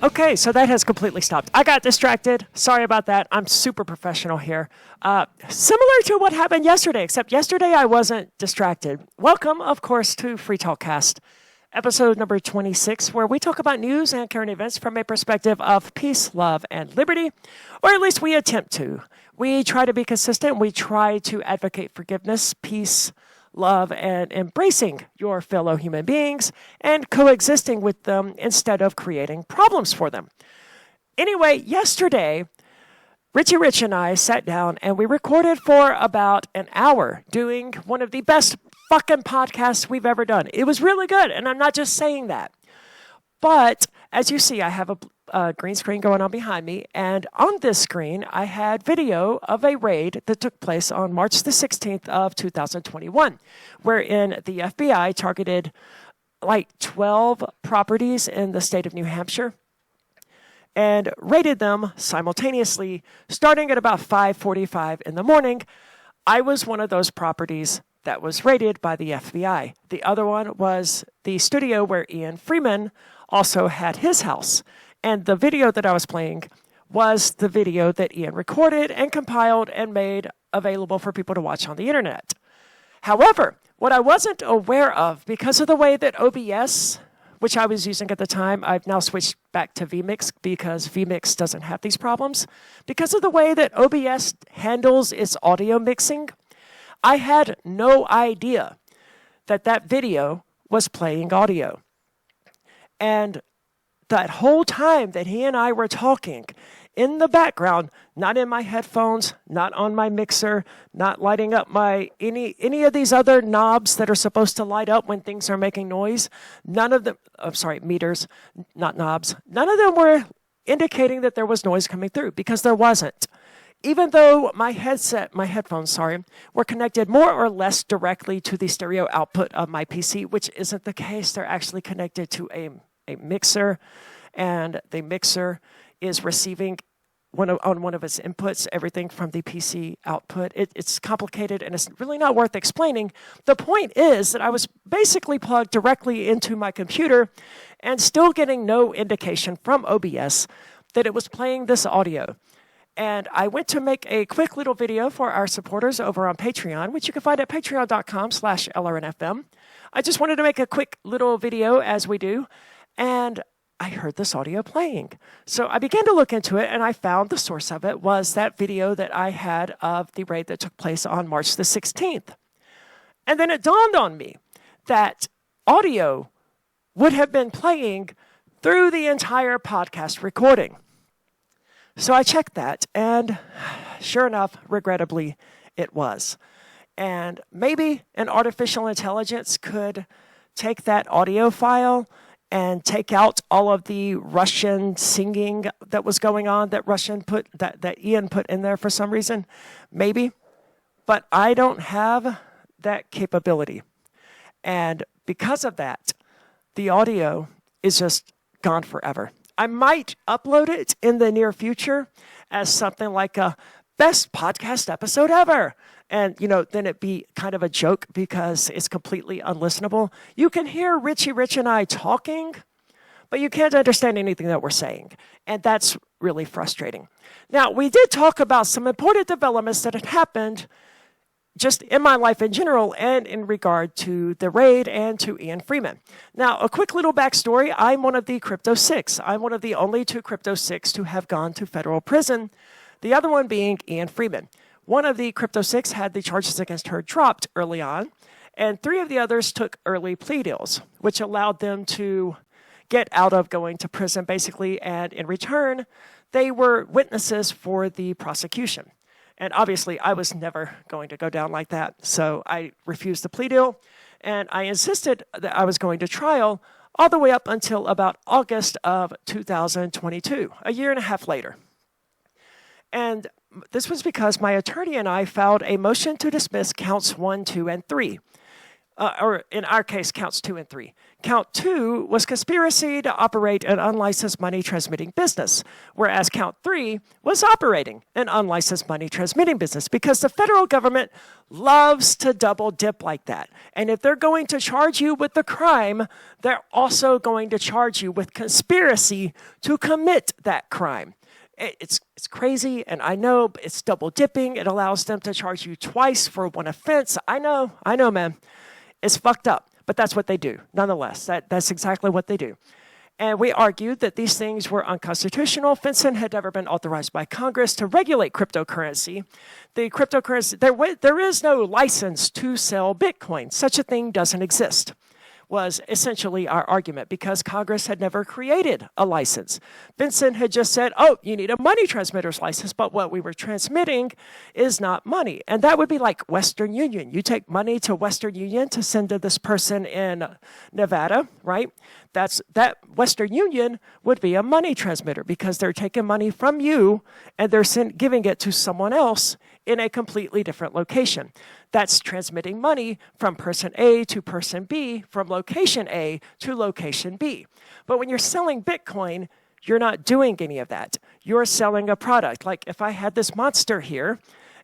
Okay, so that has completely stopped. I got distracted. Sorry about that. I'm super professional here. Similar to what happened yesterday, except yesterday I wasn't distracted. Welcome, of course, to Free Talkcast, episode number 26, where we talk about news and current events from a perspective of peace, love, and liberty, or at least we attempt to. We try to be consistent. We try to advocate forgiveness, peace, love, and embracing your fellow human beings and coexisting with them instead of creating problems for them. Anyway, yesterday, Richie Rich and I sat down and we recorded for about an hour doing one of the best fucking podcasts we've ever done. It was really good, and I'm not just saying that. But as you see, I have a green screen going on behind me, and on this screen, I had video of a raid that took place on March the 16th of 2021, wherein the FBI targeted like 12 properties in the state of New Hampshire and raided them simultaneously, starting at about 5:45 in the morning. I was one of those properties that was raided by the FBI. The other one was the studio where Ian Freeman also had his house. And the video that I was playing was the video that Ian recorded and compiled and made available for people to watch on the internet. However, what I wasn't aware of, because of the way that OBS, which I was using at the time, I've now switched back to vMix because vMix doesn't have these problems. Because of the way that OBS handles its audio mixing, I had no idea that that video was playing audio. And that whole time that he and I were talking, in the background, not in my headphones, not on my mixer, not lighting up my any of these other knobs that are supposed to light up when things are making noise, none of them, meters, not knobs, none of them were indicating that there was noise coming through, because there wasn't. Even though my headphones, were connected more or less directly to the stereo output of my PC, which isn't the case. They're actually connected to a mixer, and the mixer is receiving on one of its inputs everything from the PC output. It's complicated, and it's really not worth explaining. The point is that I was basically plugged directly into my computer and still getting no indication from OBS that it was playing this audio. And I went to make a quick little video for our supporters over on Patreon, which you can find at patreon.com/LRNFM. I just wanted to make a quick little video, as we do, and I heard this audio playing. So I began to look into it, and I found the source of it was that video that I had of the raid that took place on March the 16th. And then it dawned on me that audio would have been playing through the entire podcast recording. So I checked that, and sure enough, regrettably, it was. And maybe an artificial intelligence could take that audio file and take out all of the Russian singing that was going on that Ian put in there for some reason. Maybe. But I don't have that capability. And because of that, the audio is just gone forever. I might upload it in the near future as something like a best podcast episode ever. And, then it'd be kind of a joke because it's completely unlistenable. You can hear Richie Rich and I talking, but you can't understand anything that we're saying. And that's really frustrating. Now, we did talk about some important developments that had happened just in my life in general and in regard to the raid and to Ian Freeman. Now, a quick little backstory. I'm one of the Crypto 6. I'm one of the only 2 Crypto 6 to have gone to federal prison, the other one being Ian Freeman. One of the Crypto 6 had the charges against her dropped early on, and 3 of the others took early plea deals, which allowed them to get out of going to prison, basically, and in return, they were witnesses for the prosecution. And obviously, I was never going to go down like that, so I refused the plea deal, and I insisted that I was going to trial all the way up until about August of 2022, a year and a half later. And this was because my attorney and I filed a motion to dismiss counts 1, 2, and 3. or in our case, counts 2 and 3. Count 2 was conspiracy to operate an unlicensed money transmitting business, whereas count 3 was operating an unlicensed money transmitting business, because the federal government loves to double dip like that. And if they're going to charge you with the crime, they're also going to charge you with conspiracy to commit that crime. It's crazy, and I know it's double dipping. It allows them to charge you twice for one offense. I know, man. It's fucked up, but that's what they do. Nonetheless, that's exactly what they do. And we argued that these things were unconstitutional. FinCEN had never been authorized by Congress to regulate cryptocurrency. There is no license to sell Bitcoin. Such a thing doesn't exist, was essentially our argument, because Congress had never created a license. FinCEN had just said, oh, you need a money transmitter's license, but what we were transmitting is not money. And that would be like Western Union. You take money to Western Union to send to this person in Nevada, right? That Western Union would be a money transmitter, because they're taking money from you and they're giving it to someone else in a completely different location. That's transmitting money from person A to person B, from location A to location B. But when you're selling Bitcoin, you're not doing any of that. You're selling a product. Like if I had this monster here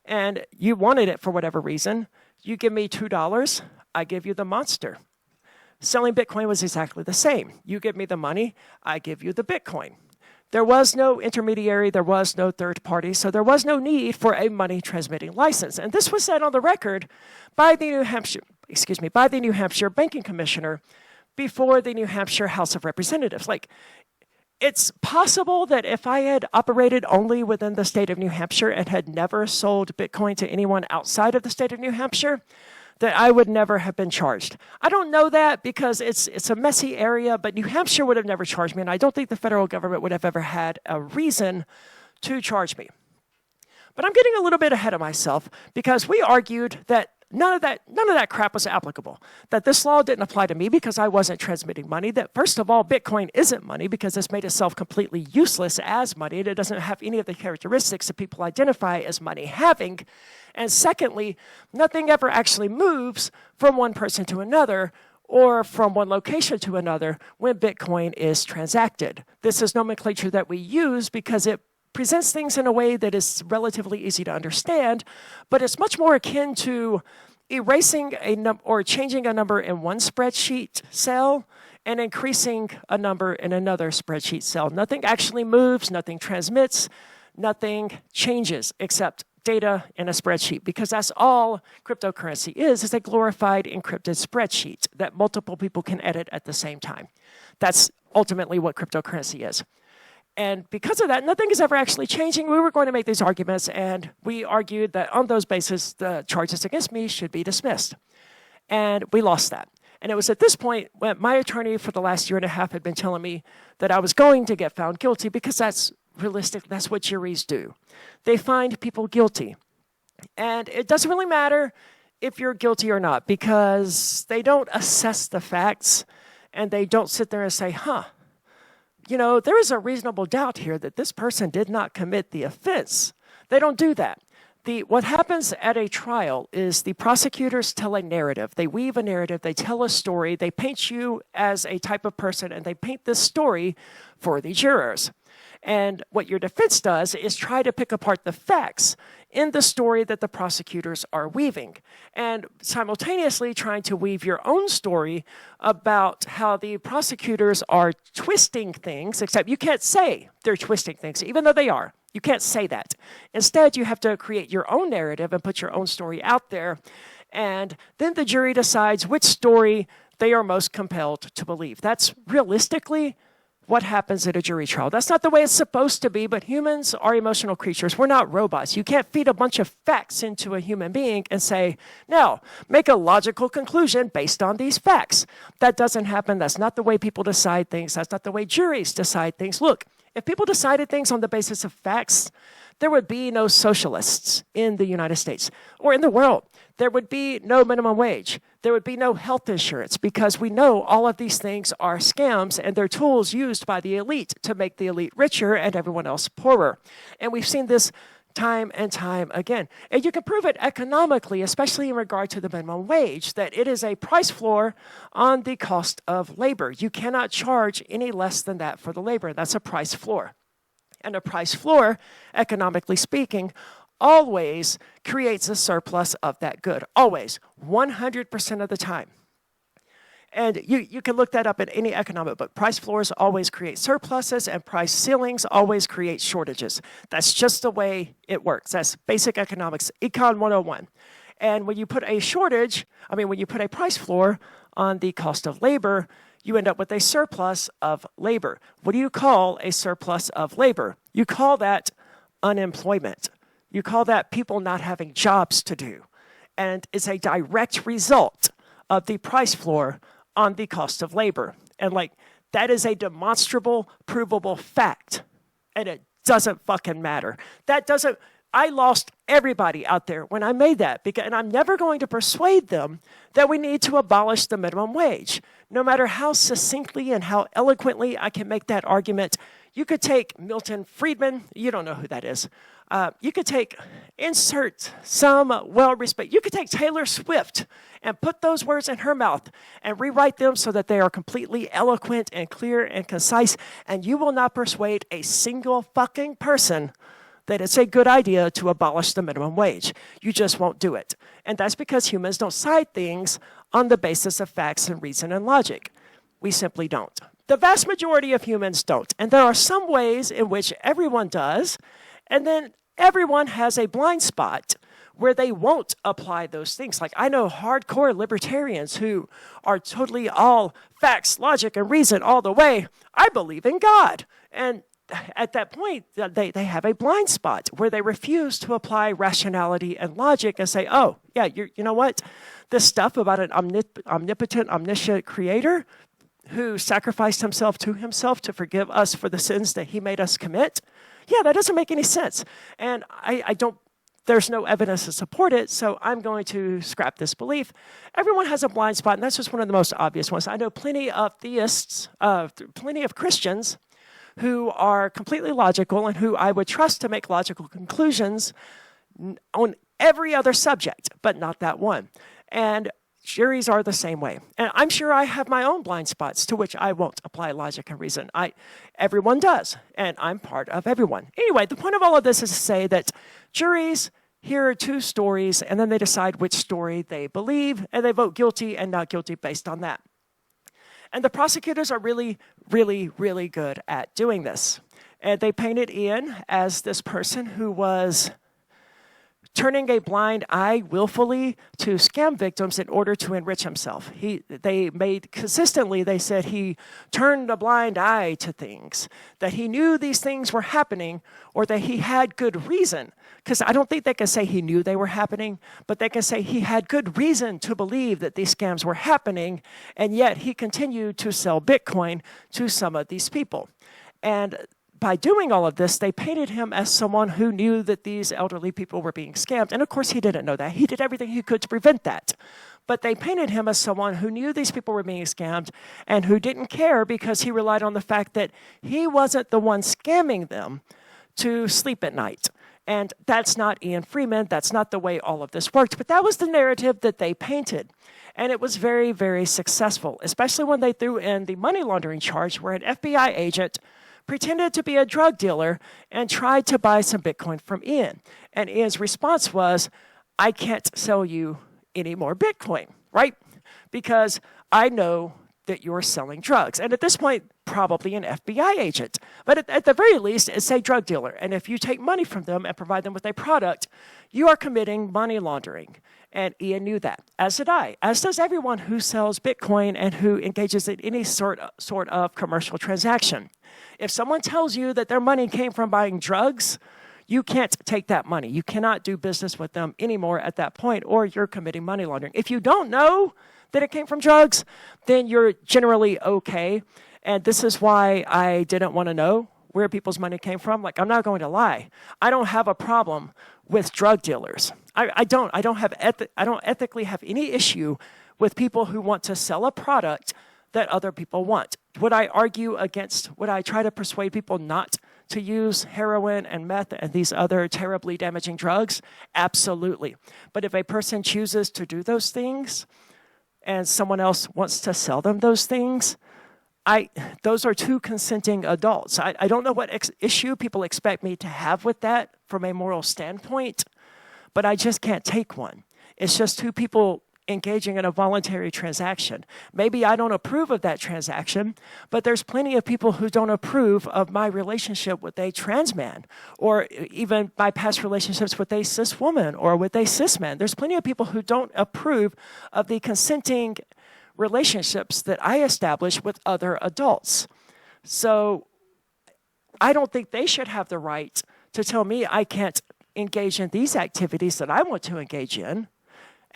and you wanted it for whatever reason, you give me $2, I give you the monster. Selling Bitcoin was exactly the same. You give me the money, I give you the Bitcoin. There was no intermediary, there was no third party, so there was no need for a money transmitting license. And this was said on the record by the New Hampshire Banking Commissioner before the New Hampshire House of Representatives. Like, it's possible that if I had operated only within the state of New Hampshire and had never sold Bitcoin to anyone outside of the state of New Hampshire, that I would never have been charged. I don't know that because it's a messy area, but New Hampshire would have never charged me, and I don't think the federal government would have ever had a reason to charge me. But I'm getting a little bit ahead of myself, because we argued that none of that crap was applicable, that this law didn't apply to me because I wasn't transmitting money, that first of all, Bitcoin isn't money because it's made itself completely useless as money, and it doesn't have any of the characteristics that people identify as money having. And secondly, nothing ever actually moves from one person to another or from one location to another when Bitcoin is transacted. This is nomenclature that we use because it presents things in a way that is relatively easy to understand, but it's much more akin to erasing or changing a number in one spreadsheet cell and increasing a number in another spreadsheet cell. Nothing actually moves, nothing transmits, nothing changes except data in a spreadsheet, because that's all cryptocurrency is a glorified encrypted spreadsheet that multiple people can edit at the same time. That's ultimately what cryptocurrency is. And because of that, nothing is ever actually changing. We were going to make these arguments, and we argued that on those bases, the charges against me should be dismissed. And we lost that. And it was at this point when my attorney for the last year and a half had been telling me that I was going to get found guilty, because that's realistic, that's what juries do. They find people guilty. And it doesn't really matter if you're guilty or not, because they don't assess the facts and they don't sit there and say, there is a reasonable doubt here that this person did not commit the offense. They don't do that. What happens at a trial is the prosecutors tell a narrative. They weave a narrative, they tell a story, they paint you as a type of person, and they paint this story for the jurors. And what your defense does is try to pick apart the facts in the story that the prosecutors are weaving, and simultaneously trying to weave your own story about how the prosecutors are twisting things, except you can't say they're twisting things, even though they are. You can't say that. Instead, you have to create your own narrative and put your own story out there, and then the jury decides which story they are most compelled to believe. That's realistically what happens at a jury trial. That's not the way it's supposed to be, but humans are emotional creatures. We're not robots. You can't feed a bunch of facts into a human being and say, now, make a logical conclusion based on these facts. That doesn't happen. That's not the way people decide things. That's not the way juries decide things. Look, if people decided things on the basis of facts, there would be no socialists in the United States or in the world. There would be no minimum wage. There would be no health insurance, because we know all of these things are scams and they're tools used by the elite to make the elite richer and everyone else poorer. And we've seen this time and time again. And you can prove it economically, especially in regard to the minimum wage, that it is a price floor on the cost of labor. You cannot charge any less than that for the labor. That's a price floor. And a price floor, economically speaking, always creates a surplus of that good. Always. 100% of the time. And you can look that up in any economic book. Price floors always create surpluses, and price ceilings always create shortages. That's just the way it works. That's basic economics, Econ 101. And when you put when you put a price floor on the cost of labor, you end up with a surplus of labor. What do you call a surplus of labor? You call that unemployment. You call that people not having jobs to do. And it's a direct result of the price floor on the cost of labor. And that is a demonstrable, provable fact. And it doesn't fucking matter. I lost everybody out there when I made that, and I'm never going to persuade them that we need to abolish the minimum wage. No matter how succinctly and how eloquently I can make that argument, you could take Milton Friedman, you don't know who that is. You could insert some well-respected, you could take Taylor Swift and put those words in her mouth and rewrite them so that they are completely eloquent and clear and concise, and you will not persuade a single fucking person that it's a good idea to abolish the minimum wage. You just won't do it. And that's because humans don't decide things on the basis of facts and reason and logic. We simply don't. The vast majority of humans don't. And there are some ways in which everyone does, and then everyone has a blind spot where they won't apply those things. Like, I know hardcore libertarians who are totally all facts, logic, and reason all the way. I believe in God. And at that point, they have a blind spot where they refuse to apply rationality and logic and say, oh, yeah, you know what? This stuff about an omnipotent, omniscient creator who sacrificed himself to forgive us for the sins that he made us commit, yeah, that doesn't make any sense. And there's no evidence to support it, so I'm going to scrap this belief. Everyone has a blind spot, and that's just one of the most obvious ones. I know plenty of theists, plenty of Christians who are completely logical and who I would trust to make logical conclusions on every other subject, but not that one. And juries are the same way. And I'm sure I have my own blind spots to which I won't apply logic and reason. Everyone does, and I'm part of everyone. Anyway, the point of all of this is to say that juries hear two stories, and then they decide which story they believe, and they vote guilty and not guilty based on that. And the prosecutors are really, really, really good at doing this. And they painted Ian as this person who was turning a blind eye willfully to scam victims in order to enrich himself. They said he turned a blind eye to things, that he knew these things were happening, or that he had good reason. Because I don't think they can say he knew they were happening, but they can say he had good reason to believe that these scams were happening, and yet he continued to sell Bitcoin to some of these people. And by doing all of this, they painted him as someone who knew that these elderly people were being scammed. And of course, he didn't know that. He did everything he could to prevent that. But they painted him as someone who knew these people were being scammed and who didn't care because he relied on the fact that he wasn't the one scamming them to sleep at night. And that's not Ian Freeman. That's not the way all of this worked. But that was the narrative that they painted. And it was very, very successful, especially when they threw in the money laundering charge where an FBI agent pretended to be a drug dealer and tried to buy some Bitcoin from Ian. And Ian's response was, I can't sell you any more Bitcoin, right? Because I know that you're selling drugs. And at this point, probably an FBI agent. But at the very least, it's a drug dealer. And if you take money from them and provide them with a product, you are committing money laundering. And Ian knew that, as did I, as does everyone who sells Bitcoin and who engages in any sort of commercial transaction. If someone tells you that their money came from buying drugs, you can't take that money. You cannot do business with them anymore at that point, or you're committing money laundering. If you don't know that it came from drugs, then you're generally okay. And this is why I didn't want to know where people's money came from. Like, I'm not going to lie. I don't have a problem with drug dealers. I don't ethically have any issue with people who want to sell a product that other people want. Would I try to persuade people not to use heroin and meth and these other terribly damaging drugs? Absolutely. But if a person chooses to do those things and someone else wants to sell them those things, those are two consenting adults. I don't know what issue people expect me to have with that from a moral standpoint, but I just can't take one. It's just two people engaging in a voluntary transaction. Maybe I don't approve of that transaction, but there's plenty of people who don't approve of my relationship with a trans man, or even my past relationships with a cis woman or with a cis man. There's plenty of people who don't approve of the consenting relationships that I establish with other adults. So I don't think they should have the right to tell me I can't engage in these activities that I want to engage in.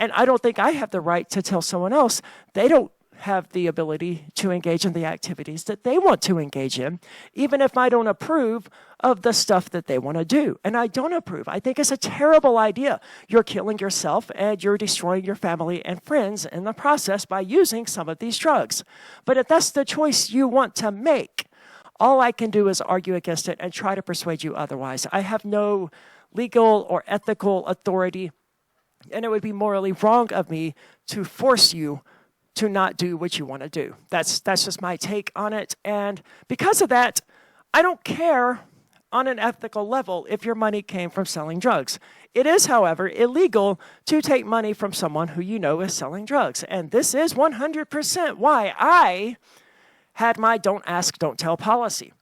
And I don't think I have the right to tell someone else they don't have the ability to engage in the activities that they want to engage in, even if I don't approve of the stuff that they want to do. And I don't approve. I think it's a terrible idea. You're killing yourself and you're destroying your family and friends in the process by using some of these drugs. But if that's the choice you want to make, all I can do is argue against it and try to persuade you otherwise. I have no legal or ethical authority, and it would be morally wrong of me to force you to not do what you want to do. That's just my take on it. And because of that, I don't care on an ethical level if your money came from selling drugs. It is, however, illegal to take money from someone who you know is selling drugs. And this is 100% why I had my don't ask, don't tell policy,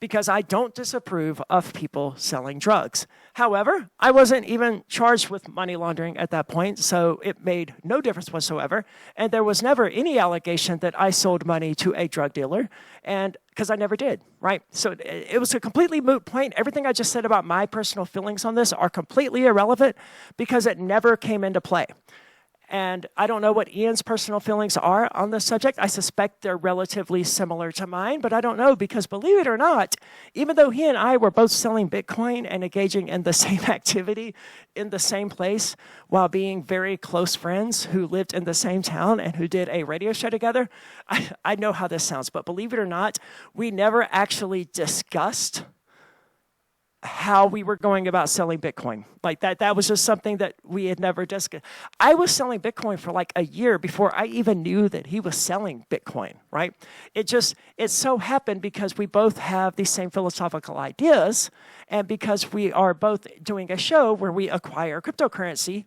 because I don't disapprove of people selling drugs. However, I wasn't even charged with money laundering at that point, so it made no difference whatsoever. And there was never any allegation that I sold money to a drug dealer, and because I never did, right? So it was a completely moot point. Everything I just said about my personal feelings on this are completely irrelevant because it never came into play. And I don't know what Ian's personal feelings are on this subject. I suspect they're relatively similar to mine, but I don't know because, believe it or not, even though he and I were both selling Bitcoin and engaging in the same activity in the same place while being very close friends who lived in the same town and who did a radio show together, I know how this sounds, but believe it or not, we never actually discussed how we were going about selling Bitcoin. Like that was just something that we had never discussed. I was selling Bitcoin for like a year before I even knew that he was selling Bitcoin, right? It so happened because we both have these same philosophical ideas, and because we are both doing a show where we acquire cryptocurrency,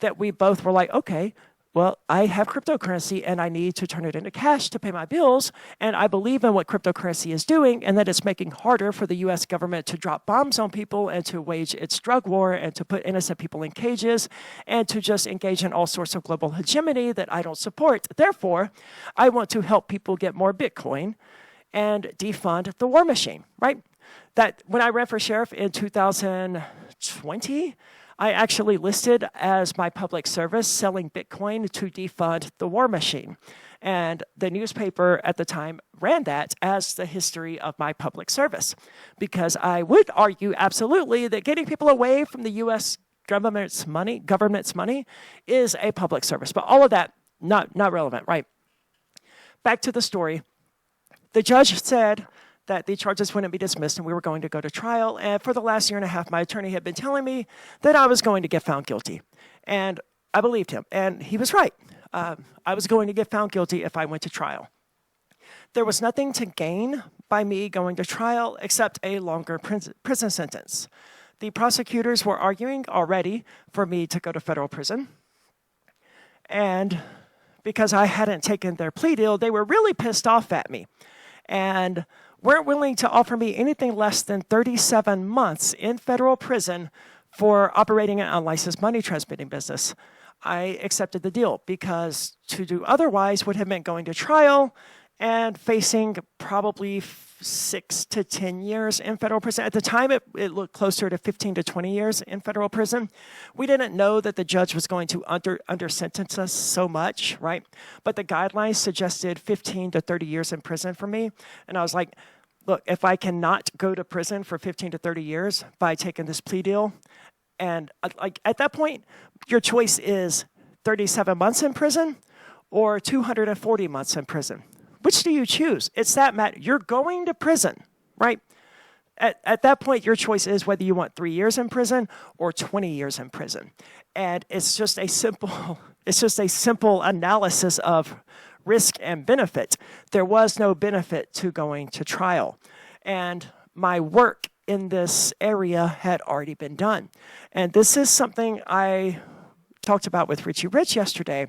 that we both were like, okay, well, I have cryptocurrency and I need to turn it into cash to pay my bills. And I believe in what cryptocurrency is doing and that it's making harder for the US government to drop bombs on people and to wage its drug war and to put innocent people in cages and to just engage in all sorts of global hegemony that I don't support. Therefore, I want to help people get more Bitcoin and defund the war machine, right? That when I ran for sheriff in 2020, I actually listed as my public service selling Bitcoin to defund the war machine. And the newspaper at the time ran that as the history of my public service, because I would argue absolutely that getting people away from the U.S. government's money is a public service. But all of that, not relevant, right? Back to the story. The judge said that the charges wouldn't be dismissed and we were going to go to trial. And for the last year and a half, my attorney had been telling me that I was going to get found guilty. And I believed him. And he was right. I was going to get found guilty if I went to trial. There was nothing to gain by me going to trial except a longer prison sentence. The prosecutors were arguing already for me to go to federal prison. And because I hadn't taken their plea deal, they were really pissed off at me and weren't willing to offer me anything less than 37 months in federal prison for operating an unlicensed money transmitting business. I accepted the deal because to do otherwise would have meant going to trial and facing probably 6 to 10 years in federal prison. At the time, it looked closer to 15 to 20 years in federal prison. We didn't know that the judge was going to under-sentence us so much, right? But the guidelines suggested 15 to 30 years in prison for me. And I was like, look, if I cannot go to prison for 15 to 30 years by taking this plea deal, and like at that point, your choice is 37 months in prison or 240 months in prison. Which do you choose? It's that matter. You're going to prison, right? At that point, your choice is whether you want 3 years in prison or 20 years in prison. And it's just a simple analysis of risk and benefit. There was no benefit to going to trial. And my work in this area had already been done. And this is something I talked about with Richie Rich yesterday.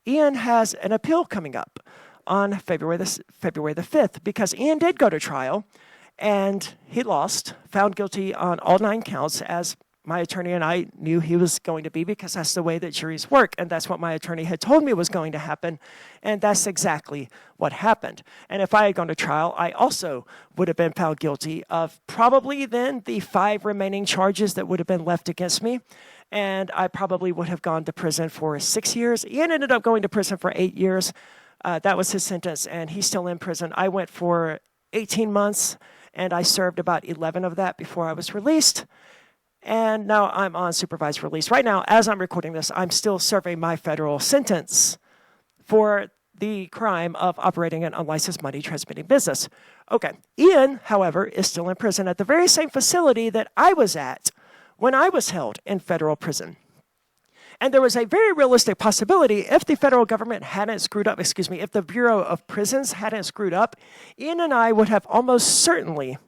Ian has an appeal coming up on February the 5th, because Ian did go to trial, and he lost, found guilty on all 9 counts, as my attorney and I knew he was going to be, because that's the way that juries work, and that's what my attorney had told me was going to happen, and that's exactly what happened. And if I had gone to trial, I also would have been found guilty of probably then the 5 remaining charges that would have been left against me, and I probably would have gone to prison for 6 years. Ian ended up going to prison for 8 years. That was his sentence, and he's still in prison. I went for 18 months, and I served about 11 of that before I was released. And now I'm on supervised release. Right now, as I'm recording this, I'm still serving my federal sentence for the crime of operating an unlicensed money transmitting business. Okay, Ian, however, is still in prison at the very same facility that I was at when I was held in federal prison. And there was a very realistic possibility, if the federal government hadn't screwed up, if the Bureau of Prisons hadn't screwed up, Ian and I would have almost certainly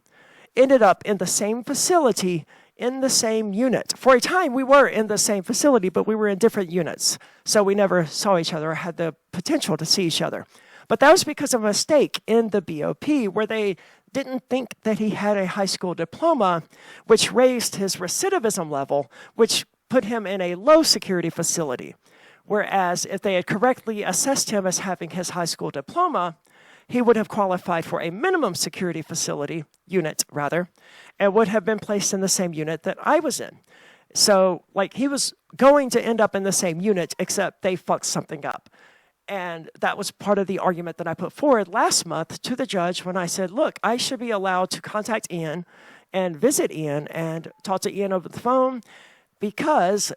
ended up in the same facility, in the same unit. For a time, we were in the same facility, but we were in different units. So we never saw each other or had the potential to see each other. But that was because of a mistake in the BOP, where they didn't think that he had a high school diploma, which raised his recidivism level, which put him in a low security facility. Whereas if they had correctly assessed him as having his high school diploma, he would have qualified for a minimum security unit, and would have been placed in the same unit that I was in. So, he was going to end up in the same unit, except they fucked something up. And that was part of the argument that I put forward last month to the judge when I said, look, I should be allowed to contact Ian and visit Ian and talk to Ian over the phone, because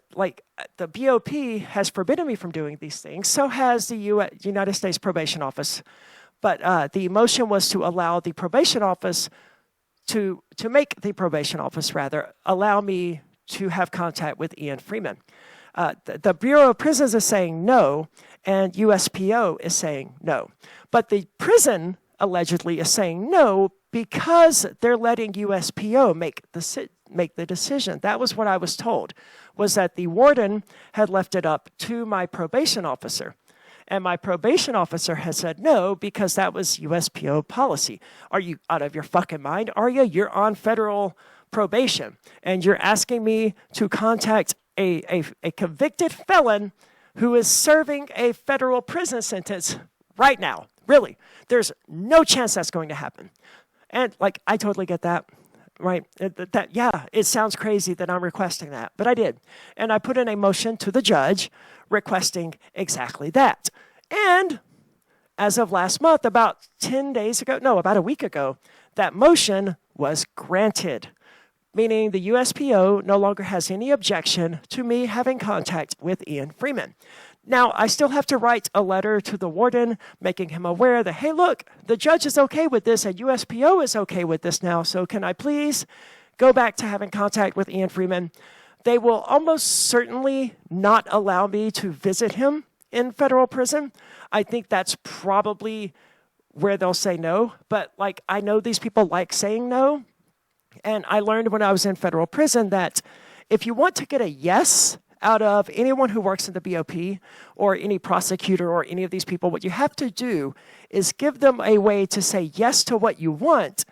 the BOP has forbidden me from doing these things. So has the United States Probation Office. But the motion was to allow the probation office to make the probation office allow me to have contact with Ian Freeman. The Bureau of Prisons is saying no, and USPO is saying no. But the prison allegedly is saying no because they're letting USPO make the decision. That was what I was told, was that the warden had left it up to my probation officer. And my probation officer has said no, because that was USPO policy. Are you out of your fucking mind? Are you? You're on federal probation, and you're asking me to contact a convicted felon who is serving a federal prison sentence right now. Really, there's no chance that's going to happen. And I totally get that. Right? It sounds crazy that I'm requesting that, but I did. And I put in a motion to the judge requesting exactly that. And as of last month, about a week ago, that motion was granted, meaning the USPO no longer has any objection to me having contact with Ian Freeman. Now, I still have to write a letter to the warden, making him aware that, hey, look, the judge is okay with this and USPO is okay with this now, so can I please go back to having contact with Ian Freeman? They will almost certainly not allow me to visit him in federal prison. I think that's probably where they'll say no, but I know these people like saying no, and I learned when I was in federal prison that if you want to get a yes out of anyone who works in the BOP or any prosecutor or any of these people, what you have to do is give them a way to say yes to what you want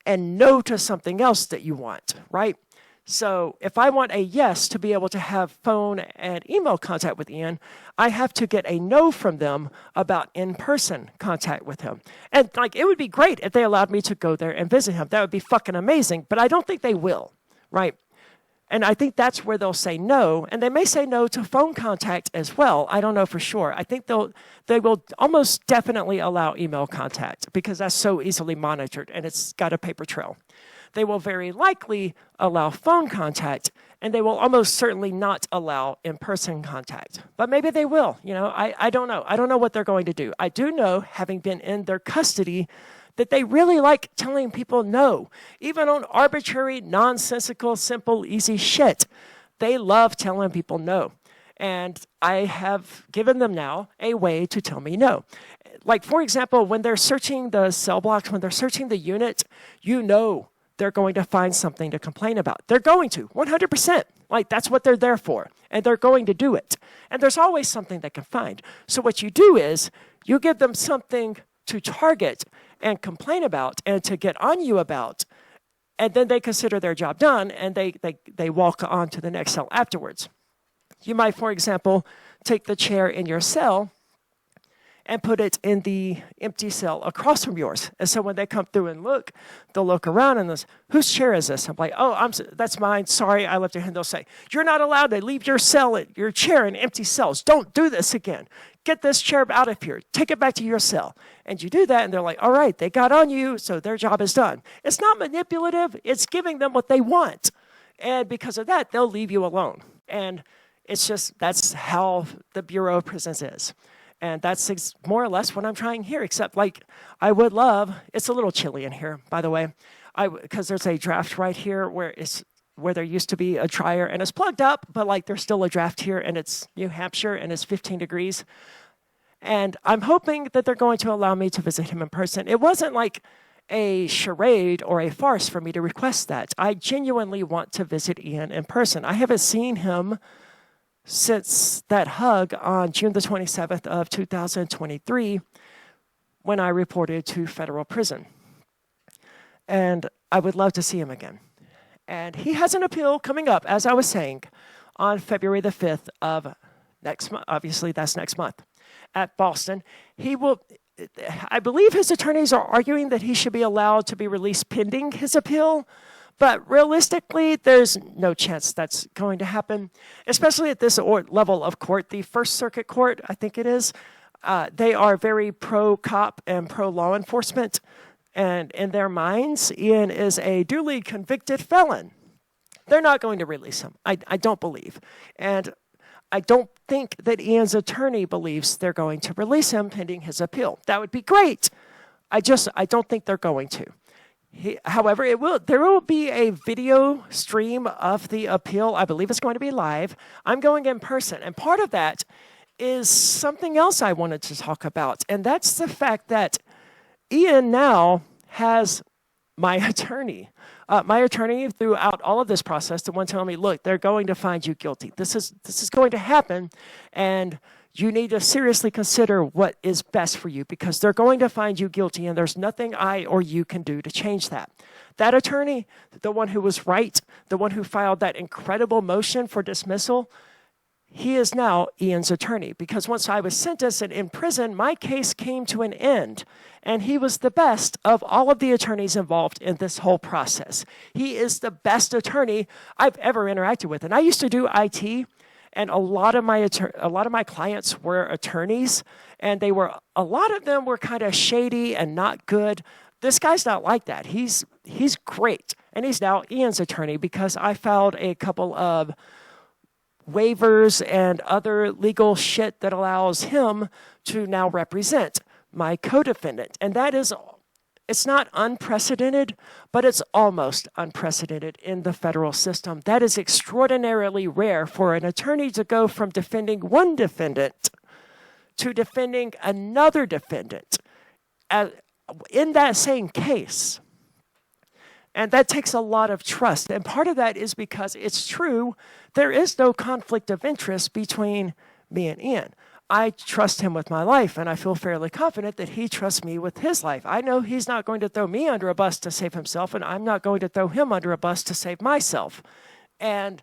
and no to something else that you want, right? So if I want a yes to be able to have phone and email contact with Ian, I have to get a no from them about in-person contact with him. And it would be great if they allowed me to go there and visit him. That would be fucking amazing, but I don't think they will, right? And I think that's where they'll say no, and they may say no to phone contact as well. I don't know for sure. I think they will almost definitely allow email contact, because that's so easily monitored and it's got a paper trail. They will very likely allow phone contact, and they will almost certainly not allow in-person contact. But maybe they will. I don't know. I don't know what they're going to do. I do know, having been in their custody, that they really like telling people no, even on arbitrary, nonsensical, simple, easy shit. They love telling people no. And I have given them now a way to tell me no. Like, for example, when they're searching the cell blocks, when they're searching the unit, you know they're going to find something to complain about. They're going to, 100%. Like, that's what they're there for. And they're going to do it. And there's always something they can find. So what you do is you give them something to target and complain about and to get on you about. And then they consider their job done, and they walk on to the next cell afterwards. You might, for example, take the chair in your cell and put it in the empty cell across from yours. And so when they come through and look, they'll look around and they'll say, whose chair is this? I'm like, oh, that's mine. Sorry, I left it here. And they'll say, you're not allowed to leave your chair in empty cells. Don't do this again. Get this chair out of here. Take it back to your cell. And you do that, and they're like, all right, they got on you, so their job is done. It's not manipulative. It's giving them what they want. And because of that, they'll leave you alone. And it's just, that's how the Bureau of Prisons is. And that's more or less what I'm trying here, except like I would love, it's a little chilly in here, by the way, because there's a draft right here where there used to be a dryer and it's plugged up, but like there's still a draft here and it's New Hampshire and it's 15 degrees. And I'm hoping that they're going to allow me to visit him in person. It wasn't like a charade or a farce for me to request that. I genuinely want to visit Ian in person. I haven't seen him since that hug on June the 27th of 2023 when I reported to federal prison. And I would love to see him again. And he has an appeal coming up, as I was saying, on February the 5th of next month. Obviously, that's next month at Boston. I believe his attorneys are arguing that he should be allowed to be released pending his appeal. But realistically, there's no chance that's going to happen, especially at this level of court. The First Circuit Court, I think it is, they are very pro-cop and pro-law enforcement. And in their minds, Ian is a duly convicted felon. They're not going to release him, I don't believe. And I don't think that Ian's attorney believes they're going to release him pending his appeal. That would be great. I don't think they're going to. However, there will be a video stream of the appeal. I believe it's going to be live. I'm going in person. And part of that is something else I wanted to talk about. And that's the fact that Ian now has my attorney. My attorney throughout all of this process, the one telling me, look, they're going to find you guilty. This is going to happen. And you need to seriously consider what is best for you because they're going to find you guilty and there's nothing I or you can do to change that. That attorney, the one who was right, the one who filed that incredible motion for dismissal, he is now Ian's attorney because once I was sentenced and in prison, my case came to an end. And he was the best of all of the attorneys involved in this whole process. He is the best attorney I've ever interacted with. And I used to do IT. And a lot of my clients were attorneys, and a lot of them were kind of shady and not good. This guy's not like that. He's great, and he's now Ian's attorney because I filed a couple of waivers and other legal shit that allows him to now represent my co-defendant, and it's not unprecedented, but it's almost unprecedented in the federal system. That is extraordinarily rare for an attorney to go from defending one defendant to defending another defendant in that same case. And that takes a lot of trust. And part of that is because it's true, there is no conflict of interest between me and Ian. I trust him with my life, and I feel fairly confident that he trusts me with his life. I know he's not going to throw me under a bus to save himself, and I'm not going to throw him under a bus to save myself. And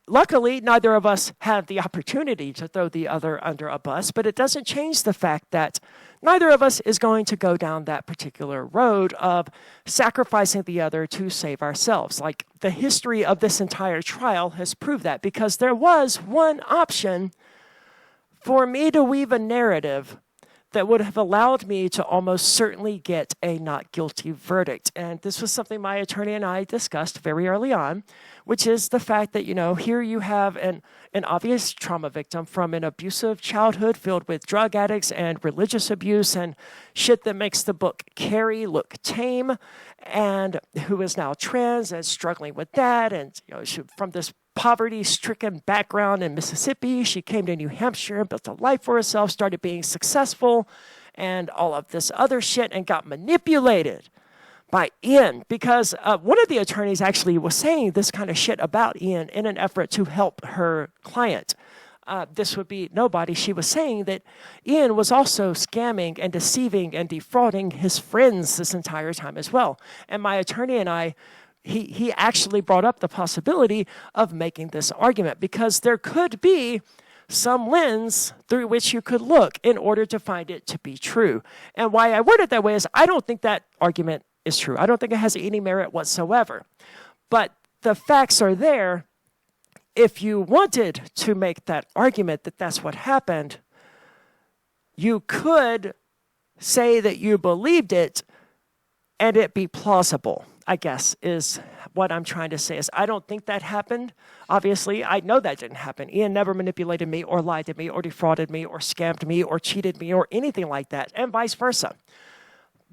luckily, neither of us have the opportunity to throw the other under a bus, but it doesn't change the fact that neither of us is going to go down that particular road of sacrificing the other to save ourselves. Like, the history of this entire trial has proved that, because there was one option for me to weave a narrative that would have allowed me to almost certainly get a not guilty verdict. And this was something my attorney and I discussed very early on, which is the fact that, here you have an obvious trauma victim from an abusive childhood filled with drug addicts and religious abuse and shit that makes the book Carrie look tame, and who is now trans and struggling with that. And, from this poverty-stricken background in Mississippi, she came to New Hampshire and built a life for herself, started being successful, and all of this other shit, and got manipulated by Ian, because one of the attorneys actually was saying this kind of shit about Ian in an effort to help her client. This would be nobody. She was saying that Ian was also scamming and deceiving and defrauding his friends this entire time as well. And my attorney and I, he actually brought up the possibility of making this argument, because there could be some lens through which you could look in order to find it to be true. And why I word it that way is I don't think that argument is true. I don't think it has any merit whatsoever. But the facts are there. If you wanted to make that argument that that's what happened, you could say that you believed it and it be plausible, I guess, is what I'm trying to say. Is I don't think that happened. Obviously, I know that didn't happen. Ian never manipulated me or lied to me or defrauded me or scammed me or cheated me or anything like that, and vice versa.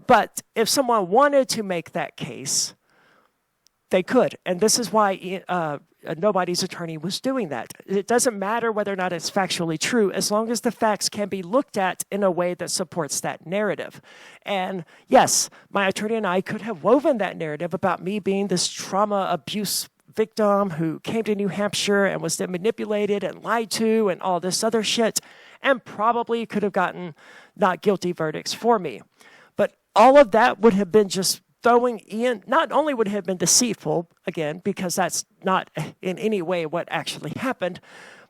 But if someone wanted to make that case, they could. And this is why nobody's attorney was doing that. It doesn't matter whether or not it's factually true, as long as the facts can be looked at in a way that supports that narrative. And yes, my attorney and I could have woven that narrative about me being this trauma abuse victim who came to New Hampshire and was then manipulated and lied to and all this other shit, and probably could have gotten not guilty verdicts for me. But all of that would have been just throwing Ian, not only would it have been deceitful, again, because that's not in any way what actually happened,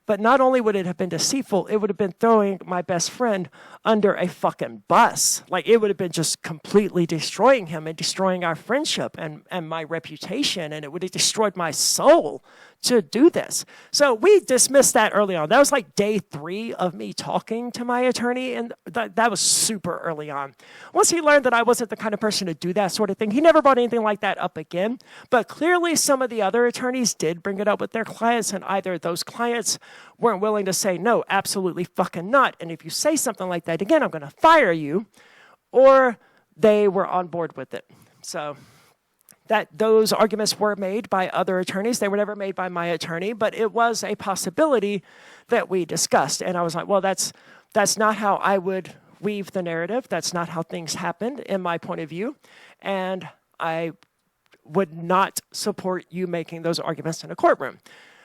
but not only would it have been deceitful, it would have been throwing my best friend under a fucking bus. Like, it would have been just completely destroying him and destroying our friendship and my reputation, and it would have destroyed my soul to do this. So we dismissed that early on. That was like day 3 of me talking to my attorney, and that was super early on. Once he learned that I wasn't the kind of person to do that sort of thing, he never brought anything like that up again. But clearly some of the other attorneys did bring it up with their clients, and either those clients weren't willing to say, no, absolutely fucking not, and if you say something like that again, I'm going to fire you, or they were on board with it. So that those arguments were made by other attorneys. They were never made by my attorney, but it was a possibility that we discussed. And I was like, well, that's not how I would weave the narrative. That's not how things happened in my point of view. And I would not support you making those arguments in a courtroom.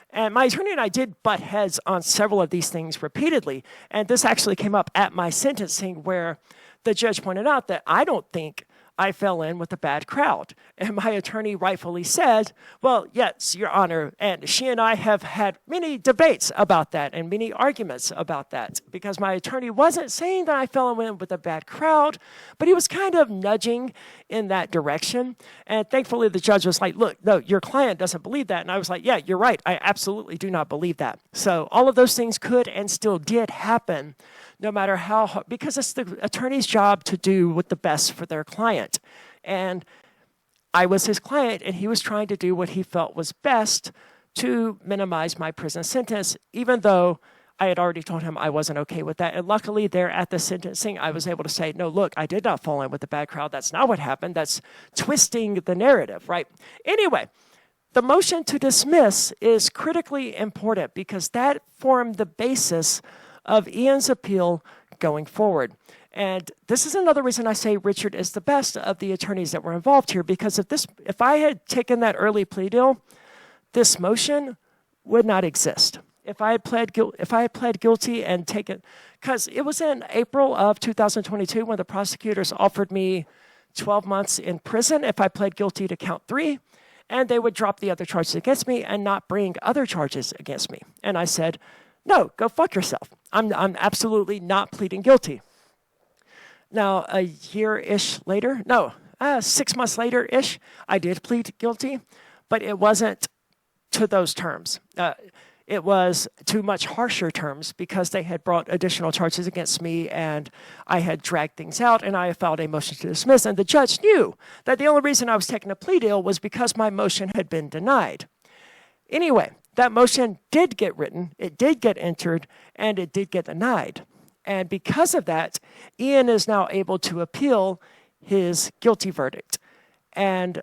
And my attorney and I did butt heads on several of these things repeatedly. And this actually came up at my sentencing, where the judge pointed out that I don't think I fell in with a bad crowd. And my attorney rightfully said, well, yes, Your Honor. And she and I have had many debates about that and many arguments about that, because my attorney wasn't saying that I fell in with a bad crowd, but he was kind of nudging in that direction. And thankfully, the judge was like, look, no, your client doesn't believe that. And I was like, yeah, you're right. I absolutely do not believe that. So all of those things could and still did happen, no matter how, because it's the attorney's job to do what the best for their client. And I was his client, and he was trying to do what he felt was best to minimize my prison sentence, even though I had already told him I wasn't okay with that. And luckily, there at the sentencing, I was able to say, no, look, I did not fall in with the bad crowd. That's not what happened. That's twisting the narrative, right? Anyway, the motion to dismiss is critically important because that formed the basis of Ian's appeal going forward. And this is another reason I say Richard is the best of the attorneys that were involved here, because if I had taken that early plea deal, this motion would not exist. If I had pled guilty and taken, because it was in April of 2022 when the prosecutors offered me 12 months in prison if I pled guilty to count 3, and they would drop the other charges against me and not bring other charges against me. And I said, no, go fuck yourself. I'm absolutely not pleading guilty. Now, a year-ish later, 6 months later-ish, I did plead guilty, but it wasn't to those terms. it was to much harsher terms because they had brought additional charges against me and I had dragged things out and I had filed a motion to dismiss. And the judge knew that the only reason I was taking a plea deal was because my motion had been denied. Anyway, that motion did get written, it did get entered, and it did get denied. And because of that, Ian is now able to appeal his guilty verdict. And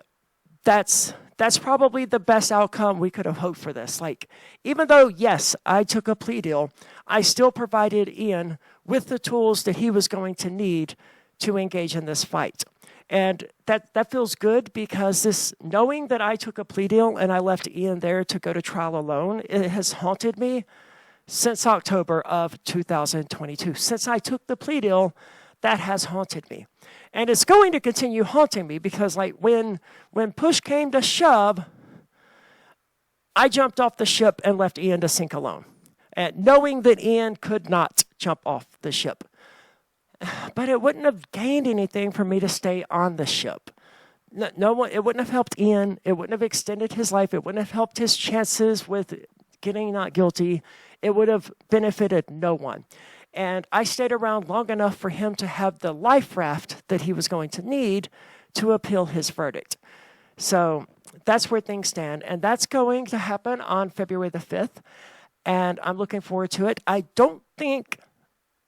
that's probably the best outcome we could have hoped for this. Like, even though, yes, I took a plea deal, I still provided Ian with the tools that he was going to need to engage in this fight. And that feels good because knowing that I took a plea deal and I left Ian there to go to trial alone, it has haunted me since October of 2022. Since I took the plea deal, that has haunted me. And it's going to continue haunting me because like when push came to shove, I jumped off the ship and left Ian to sink alone, and knowing that Ian could not jump off the ship. But it wouldn't have gained anything for me to stay on the ship. No one, it wouldn't have helped Ian. It wouldn't have extended his life. It wouldn't have helped his chances with getting not guilty. It would have benefited no one. And I stayed around long enough for him to have the life raft that he was going to need to appeal his verdict. So that's where things stand. And that's going to happen on February the 5th. And I'm looking forward to it. I don't think,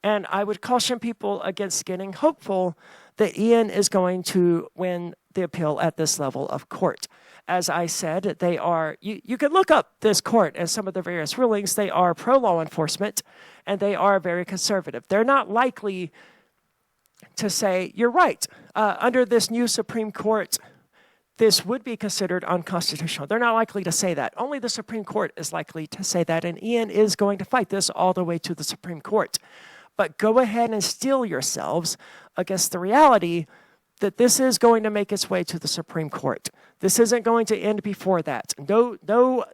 and I would caution people against getting hopeful that Ian is going to win the appeal at this level of court. As I said, they are, you can look up this court and some of the various rulings. They are pro-law enforcement, and they are very conservative. They're not likely to say, you're right, under this new Supreme Court, this would be considered unconstitutional. They're not likely to say that. Only the Supreme Court is likely to say that, and Ian is going to fight this all the way to the Supreme Court. But go ahead and steel yourselves against the reality that this is going to make its way to the Supreme Court. This isn't going to end before that. No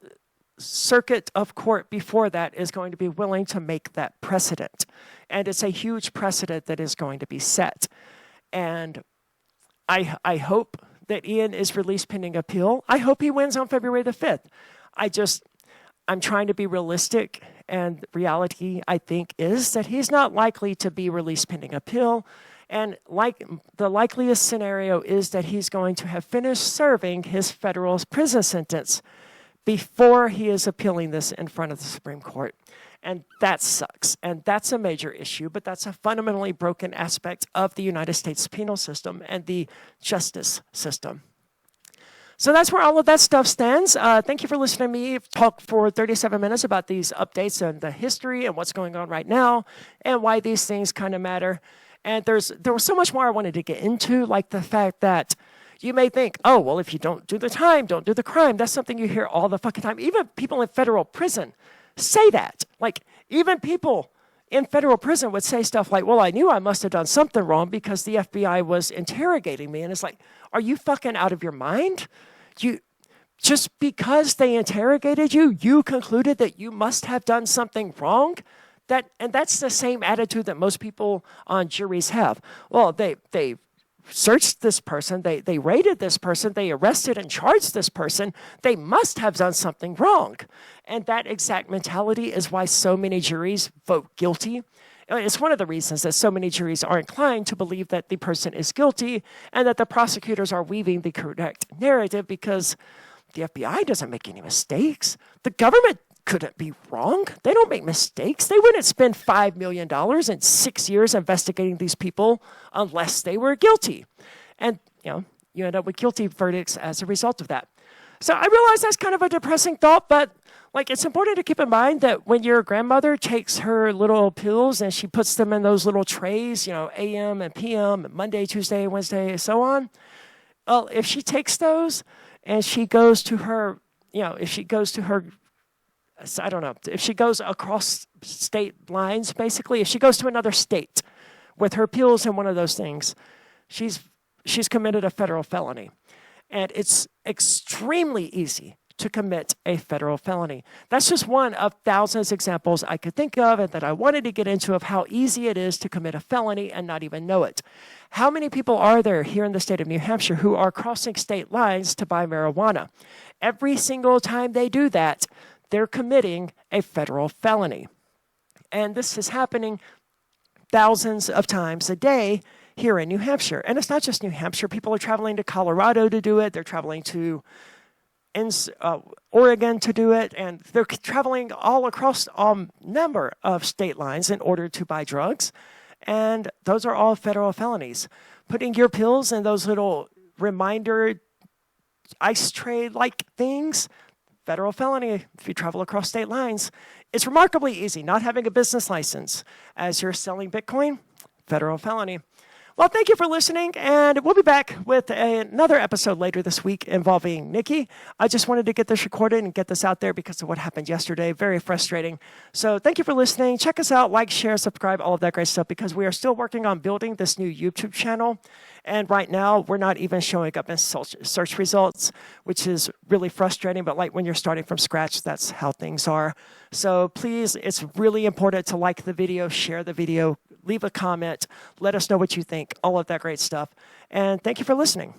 circuit of court before that is going to be willing to make that precedent. And it's a huge precedent that is going to be set. And I hope that Ian is released pending appeal. I hope he wins on February the 5th. I'm trying to be realistic, and reality, I think, is that he's not likely to be released pending appeal. And like the likeliest scenario is that he's going to have finished serving his federal prison sentence before he is appealing this in front of the Supreme Court. And that sucks. And that's a major issue, but that's a fundamentally broken aspect of the United States penal system and the justice system. So that's where all of that stuff stands. Thank you for listening to me talk for 37 minutes about these updates and the history and what's going on right now and why these things kind of matter. And there was so much more I wanted to get into, like the fact that you may think, oh, well, if you don't do the time, don't do the crime. That's something you hear all the fucking time. Even people in federal prison say that. Like, even people in federal prison would say stuff like, well, I knew I must have done something wrong because the FBI was interrogating me. And it's like, are you fucking out of your mind? Just because they interrogated you, you concluded that you must have done something wrong? And that's the same attitude that most people on juries have. Well, they searched this person, they raided this person, they arrested and charged this person. They must have done something wrong. And that exact mentality is why so many juries vote guilty. It's one of the reasons that so many juries are inclined to believe that the person is guilty and that the prosecutors are weaving the correct narrative because the FBI doesn't make any mistakes. The government couldn't be wrong. They don't make mistakes. They wouldn't spend $5 million and 6 years investigating these people unless they were guilty. And, you end up with guilty verdicts as a result of that. So I realize that's kind of a depressing thought, but it's important to keep in mind that when your grandmother takes her little pills and she puts them in those little trays, AM and PM, Monday, Tuesday, Wednesday, and so on. Well, if she takes those and she goes to her, if she goes across state lines, basically, if she goes to another state with her pills and one of those things, she's committed a federal felony. And it's extremely easy to commit a federal felony. That's just one of thousands of examples I could think of and that I wanted to get into of how easy it is to commit a felony and not even know it. How many people are there here in the state of New Hampshire who are crossing state lines to buy marijuana? Every single time they do that, they're committing a federal felony. And this is happening thousands of times a day here in New Hampshire. And it's not just New Hampshire. People are traveling to Colorado to do it. They're traveling to Oregon to do it. And they're traveling all across a number of state lines in order to buy drugs. And those are all federal felonies. Putting your pills in those little reminder ice tray-like things, federal felony if you travel across state lines. It's remarkably easy. Not having a business license as you're selling Bitcoin, federal felony. Well, thank you for listening, and we'll be back with another episode later this week involving Nikki. I just wanted to get this recorded and get this out there because of what happened yesterday. Very frustrating. So thank you for listening. Check us out, like, share, subscribe, all of that great stuff, because we are still working on building this new YouTube channel. And right now, we're not even showing up in search results, which is really frustrating. But like when you're starting from scratch, that's how things are. So please, it's really important to like the video, share the video, leave a comment, let us know what you think, all of that great stuff. And thank you for listening.